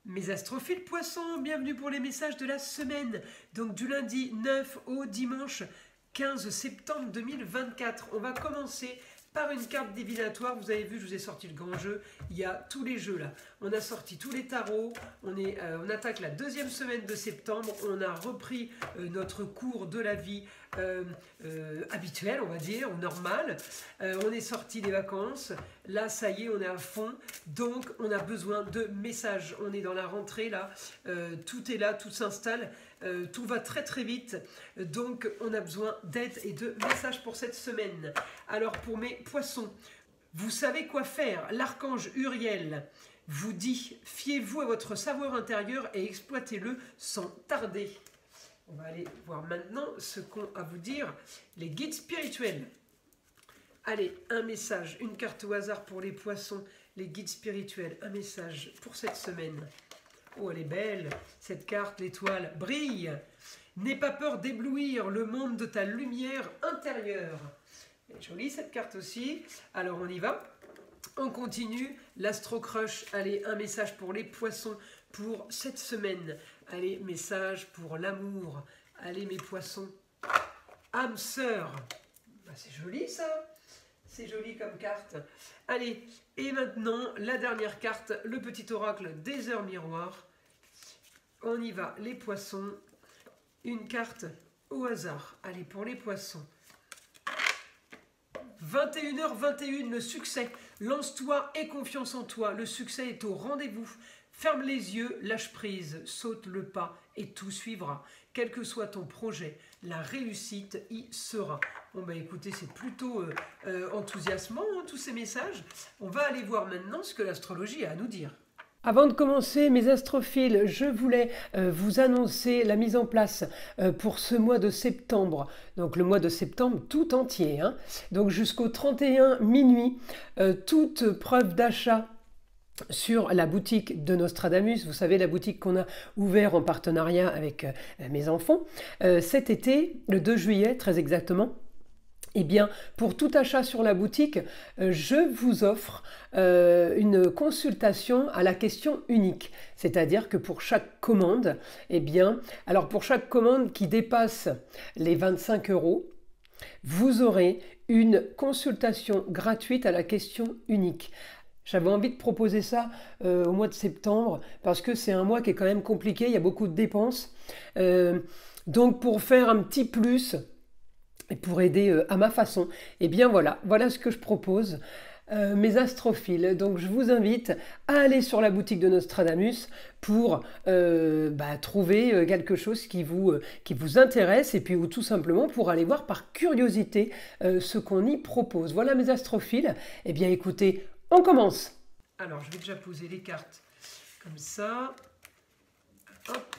Mes astrophiles poissons, bienvenue pour les messages de la semaine, donc du lundi 9 au dimanche 15 septembre 2024. On va commencer par une carte divinatoire. Vous avez vu, je vous ai sorti le grand jeu. Il y a tous les jeux là. On a sorti tous les tarots. On attaque la deuxième semaine de septembre. On a repris notre cours de la vie habituel, on va dire, ou normal. On est sorti des vacances. Là, ça y est, on est à fond. Donc, on a besoin de messages. On est dans la rentrée là. Tout est là, tout s'installe. Tout va très très vite. Donc, on a besoin d'aide et de messages pour cette semaine. Alors, pour mes poissons, vous savez quoi faire. L'archange Uriel vous dit, fiez-vous à votre savoir intérieur et exploitez-le sans tarder. On va aller voir maintenant ce qu'ont à vous dire les guides spirituels. Allez, un message, une carte au hasard pour les poissons, les guides spirituels. Un message pour cette semaine. Oh, elle est belle, cette carte, l'étoile brille. N'aie pas peur d'éblouir le monde de ta lumière intérieure. Elle est jolie cette carte aussi. Alors on y va. On continue. L'Astro Crush, allez, un message pour les poissons pour cette semaine. Allez, message pour l'amour. Allez, mes poissons. Âme sœur. Bah, c'est joli ça. C'est joli comme carte. Allez, et maintenant, la dernière carte, le petit oracle des heures miroirs. On y va, les poissons. Une carte au hasard. Allez, pour les poissons. 21h21, le succès. Lance-toi et confiance en toi. Le succès est au rendez-vous. Ferme les yeux, lâche prise, saute le pas et tout suivra. Quel que soit ton projet, la réussite y sera. Bon bah écoutez, c'est plutôt enthousiasmant hein, tous ces messages. On va aller voir maintenant ce que l'astrologie a à nous dire. Avant de commencer mes astrophiles, je voulais vous annoncer la mise en place pour ce mois de septembre. Donc le mois de septembre tout entier. Hein. Donc jusqu'au 31 minuit, toute preuve d'achat sur la boutique de Nostradamus, vous savez la boutique qu'on a ouverte en partenariat avec mes enfants, cet été, le 2 juillet très exactement. Eh bien, pour tout achat sur la boutique, je vous offre une consultation à la question unique. C'est-à-dire que pour chaque commande, eh bien, alors pour chaque commande qui dépasse les 25 €, vous aurez une consultation gratuite à la question unique. J'avais envie de proposer ça au mois de septembre parce que c'est un mois qui est quand même compliqué, il y a beaucoup de dépenses. Donc pour faire un petit plus et pour aider à ma façon, eh bien voilà ce que je propose. Mes astrophiles, donc je vous invite à aller sur la boutique de Nostradamus pour trouver quelque chose qui vous intéresse et puis ou tout simplement pour aller voir par curiosité ce qu'on y propose. Voilà mes astrophiles, eh bien écoutez, on commence. Alors je vais déjà poser les cartes comme ça, hop.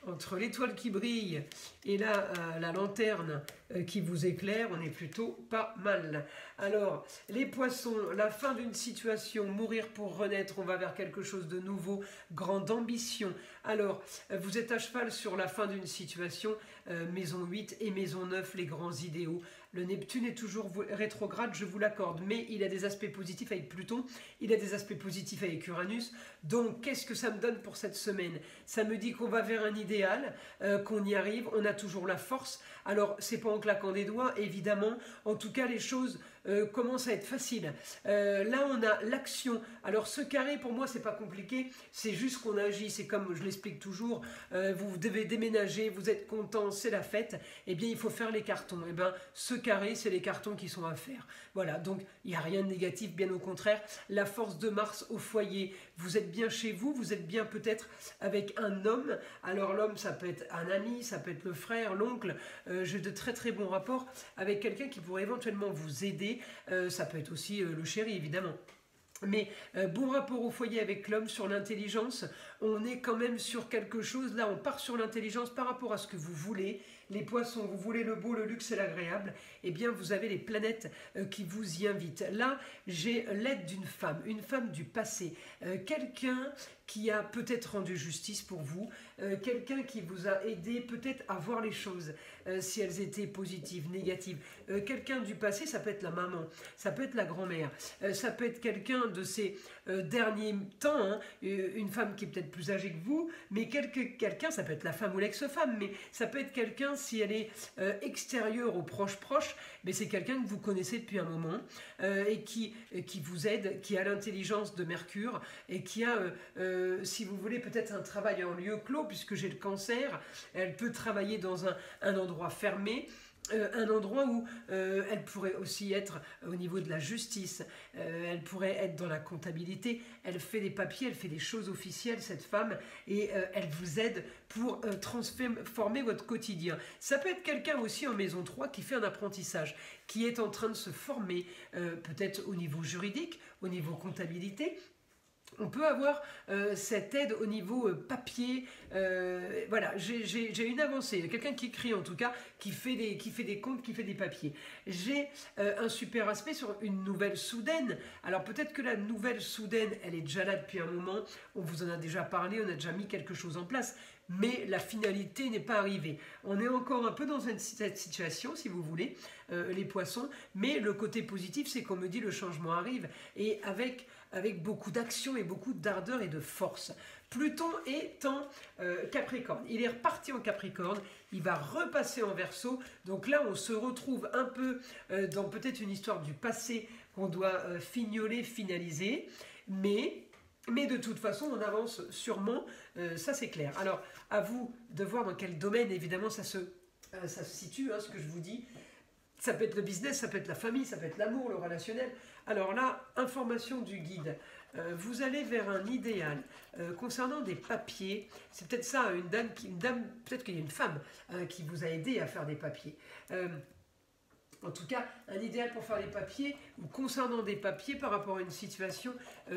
Entre l'étoile qui brille et là, la lanterne qui vous éclaire, on est plutôt pas mal. Alors, les poissons, la fin d'une situation, mourir pour renaître, on va vers quelque chose de nouveau, grande ambition. Alors, vous êtes à cheval sur la fin d'une situation, maison 8 et maison 9, les grands idéaux. Le Neptune est toujours rétrograde, je vous l'accorde, mais il a des aspects positifs avec Pluton, il a des aspects positifs avec Uranus. Donc, qu'est-ce que ça me donne pour cette semaine? Ça me dit qu'on va vers un idéal, qu'on y arrive, on a toujours la force. Alors, c'est pas en claquant des doigts, évidemment. En tout cas, les choses commencent à être faciles. Là, on a l'action. Alors, ce carré, pour moi, c'est pas compliqué. C'est juste qu'on agit. C'est comme je l'explique toujours. Vous devez déménager, vous êtes content, c'est la fête. Eh bien, il faut faire les cartons. Eh bien, ce carré, c'est les cartons qui sont à faire. Voilà. Donc, il n'y a rien de négatif. Bien au contraire, la force de Mars au foyer. Vous êtes bien chez vous. Vous êtes bien peut-être avec un homme. Alors, l'homme, ça peut être un ami, ça peut être le frère, l'oncle. J'ai de très très bons rapports avec quelqu'un qui pourrait éventuellement vous aider. Ça peut être aussi le chéri, évidemment. Mais bon rapport au foyer avec l'homme sur l'intelligence, on est quand même sur quelque chose, là on part sur l'intelligence par rapport à ce que vous voulez, Les poissons, vous voulez le beau, le luxe et l'agréable, eh bien vous avez les planètes qui vous y invitent. Là, j'ai l'aide d'une femme, une femme du passé, quelqu'un qui a peut-être rendu justice pour vous, quelqu'un qui vous a aidé peut-être à voir les choses, si elles étaient positives, négatives. Quelqu'un du passé, ça peut être la maman, ça peut être la grand-mère, ça peut être quelqu'un de ces derniers temps, hein, une femme qui est peut-être plus âgée que vous, mais quelqu'un, ça peut être la femme ou l'ex-femme, mais ça peut être quelqu'un, si elle est extérieure aux proches, mais c'est quelqu'un que vous connaissez depuis un moment et qui vous aide, qui a l'intelligence de Mercure et qui a, si vous voulez, peut-être un travail en lieu clos, puisque j'ai le cancer, elle peut travailler dans un endroit fermé, un endroit où elle pourrait aussi être au niveau de la justice, elle pourrait être dans la comptabilité, elle fait des papiers, elle fait des choses officielles, cette femme, et elle vous aide pour transformer votre quotidien. Ça peut être quelqu'un aussi en maison 3 qui fait un apprentissage, qui est en train de se former, peut-être au niveau juridique, au niveau comptabilité. On peut avoir cette aide au niveau papier, voilà, j'ai une avancée, quelqu'un qui écrit en tout cas, qui fait des comptes, qui fait des papiers. J'ai un super aspect sur une nouvelle soudaine. Alors peut-être que la nouvelle soudaine, elle est déjà là depuis un moment, on vous en a déjà parlé, on a déjà mis quelque chose en place, mais la finalité n'est pas arrivée. On est encore un peu dans cette situation, si vous voulez, les poissons, mais le côté positif, c'est qu'on me dit le changement arrive, et avec beaucoup d'action et beaucoup d'ardeur et de force. Pluton est en Capricorne. Il est reparti en Capricorne, il va repasser en Verseau. Donc là, on se retrouve un peu dans peut-être une histoire du passé qu'on doit fignoler, finaliser. Mais de toute façon, on avance sûrement, ça c'est clair. Alors, à vous de voir dans quel domaine, évidemment, ça se situe, hein, ce que je vous dis. Ça peut être le business, ça peut être la famille, ça peut être l'amour, le relationnel. Alors là, information du guide. Vous allez vers un idéal concernant des papiers. C'est peut-être ça, une dame, peut-être qu'il y a une femme qui vous a aidé à faire des papiers. En tout cas, un idéal pour faire les papiers ou concernant des papiers par rapport à une situation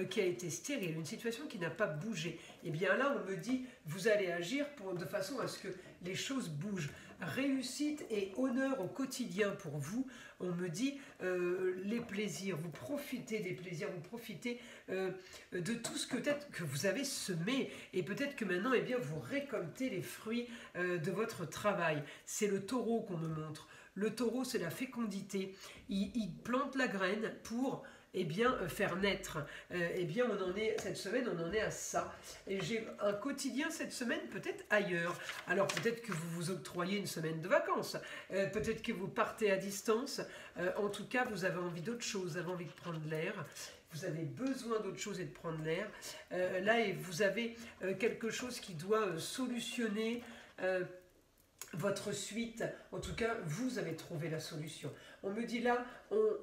qui a été stérile, une situation qui n'a pas bougé. Et bien là, on me dit, vous allez agir de façon à ce que les choses bougent. Réussite et honneur au quotidien pour vous. On me dit les plaisirs, vous profitez des plaisirs, vous profitez de tout ce que peut-être que vous avez semé et peut-être que maintenant, eh bien, vous récoltez les fruits de votre travail. C'est le taureau qu'on me montre. Le taureau, c'est la fécondité. Il plante la graine pour faire naître. On en est, cette semaine, on en est à ça. Et j'ai un quotidien cette semaine peut-être ailleurs. Alors peut-être que vous vous octroyez une semaine de vacances. Peut-être que vous partez à distance. En tout cas, vous avez envie d'autre chose. Vous avez envie de prendre l'air. Vous avez besoin d'autre chose et de prendre l'air. Là, et vous avez quelque chose qui doit solutionner votre suite. En tout cas, vous avez trouvé la solution. On me dit là,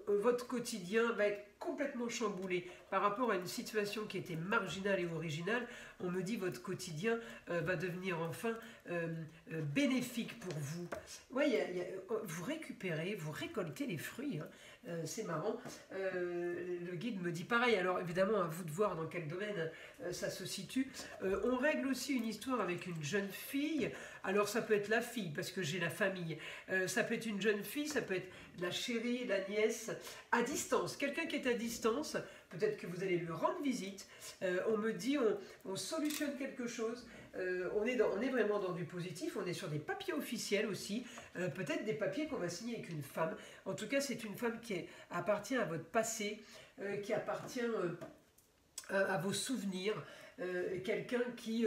votre quotidien va être complètement chamboulé par rapport à une situation qui était marginale et originale. On me dit votre quotidien va devenir enfin bénéfique pour vous. Ouais, vous récupérez, vous récoltez les fruits. Hein. C'est marrant. Le guide me dit pareil. Alors évidemment, à vous de voir dans quel domaine ça se situe. On règle aussi une histoire avec une jeune fille. Alors ça peut être la fille, parce que j'ai la famille. Ça peut être une jeune fille, ça peut être la chérie, la nièce, à distance. Quelqu'un qui est à distance, peut-être que vous allez lui rendre visite. On me dit, on solutionne quelque chose. On est vraiment dans du positif, on est sur des papiers officiels aussi, peut-être des papiers qu'on va signer avec une femme. En tout cas, c'est une femme qui appartient à votre passé, qui appartient à vos souvenirs, quelqu'un qui...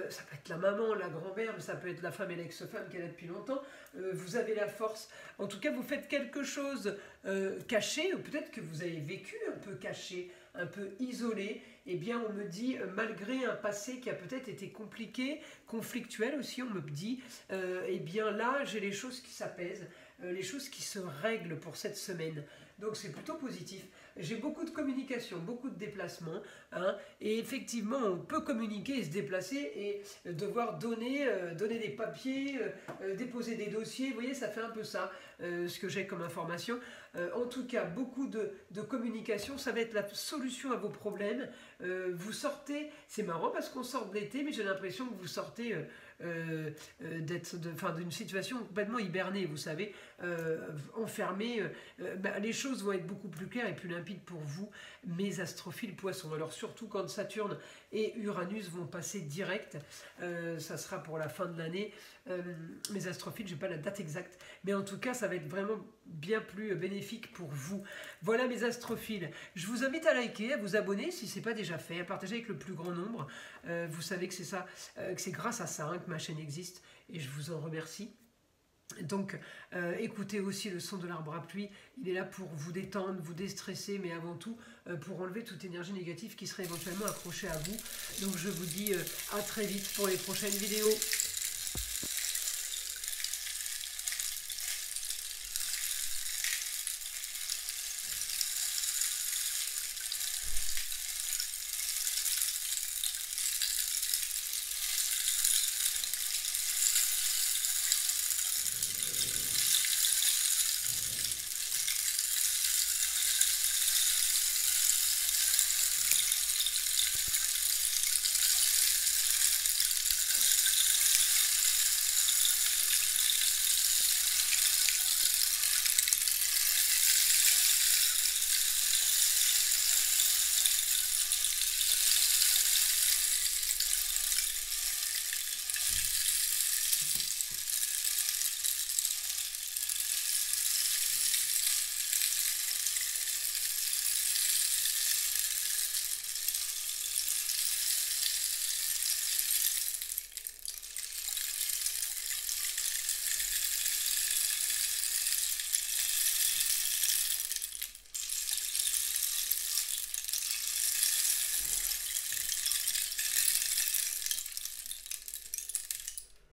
ça peut être la maman, la grand-mère, mais ça peut être la femme et l'ex-femme qu'elle a depuis longtemps. Vous avez la force. En tout cas, vous faites quelque chose caché, ou peut-être que vous avez vécu un peu caché, un peu isolé. Eh bien, on me dit, malgré un passé qui a peut-être été compliqué, conflictuel aussi, on me dit, eh bien là, j'ai les choses qui s'apaisent, les choses qui se règlent pour cette semaine. Donc c'est plutôt positif. J'ai beaucoup de communication, beaucoup de déplacements, hein, et effectivement on peut communiquer et se déplacer et devoir donner des papiers, déposer des dossiers, vous voyez, ça fait un peu ça. ce que j'ai comme information. En tout cas, beaucoup de communication, ça va être la solution à vos problèmes. Vous sortez, c'est marrant parce qu'on sort de l'été, mais j'ai l'impression que vous sortez d'une situation complètement hibernée, vous savez, enfermée. Les choses vont être beaucoup plus claires et plus limpides pour vous, mes astrophiles poissons. Alors surtout quand Saturne et Uranus vont passer direct, ça sera pour la fin de l'année. Mes astrophiles, je n'ai pas la date exacte, mais en tout cas, ça va être vraiment bien plus bénéfique pour vous. Voilà mes astrophiles. Je vous invite à liker, à vous abonner si ce n'est pas déjà fait, à partager avec le plus grand nombre. Vous savez que c'est ça, que c'est grâce à ça hein, que ma chaîne existe et je vous en remercie. Donc écoutez aussi le son de l'arbre à pluie, il est là pour vous détendre, vous déstresser, mais avant tout pour enlever toute énergie négative qui serait éventuellement accrochée à vous. Donc je vous dis à très vite pour les prochaines vidéos.